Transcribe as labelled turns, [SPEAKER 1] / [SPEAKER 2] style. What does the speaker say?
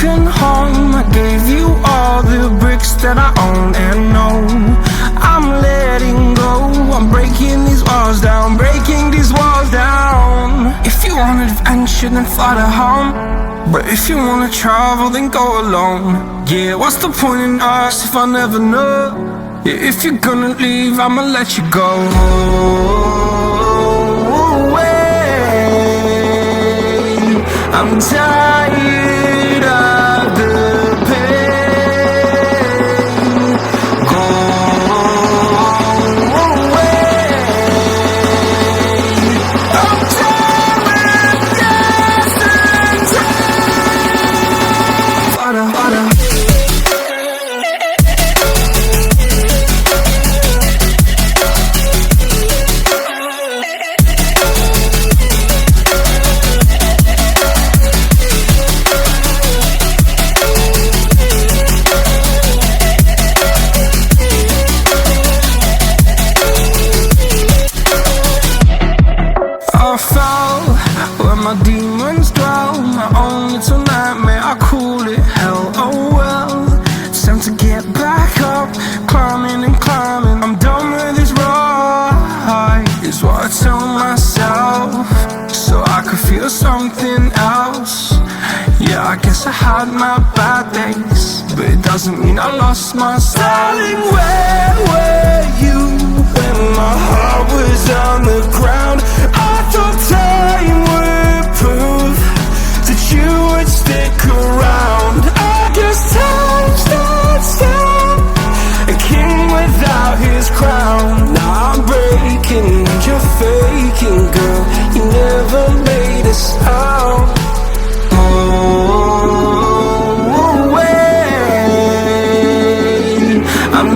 [SPEAKER 1] broken home. I gave you all the bricks that I own and know. I'm letting go, I'm breaking these walls down, breaking these walls down. If you want adventure, then fly to home. But if you wanna travel, then go alone. Yeah, what's the point in us if I never know? Yeah, if you're gonna leave, I'ma let you go. I'm tired of the pain. Go away. I'm tired of guessing time. Water, water. I fell where my demons dwell. My own little nightmare, I call it hell. Oh well, it's time to get back up. Climbing and climbing, I'm done with this ride, is what I tell myself, so I could feel something else. Yeah, I guess I had my bad days, but it doesn't mean I lost my style. Darling, where were you when my heart was on the ground? I thought time would prove that you would stick around. I guess time stands still, a king without his crown. Now I'm breaking and you're faking, girl. You never made a sound. Oh, wait, I'm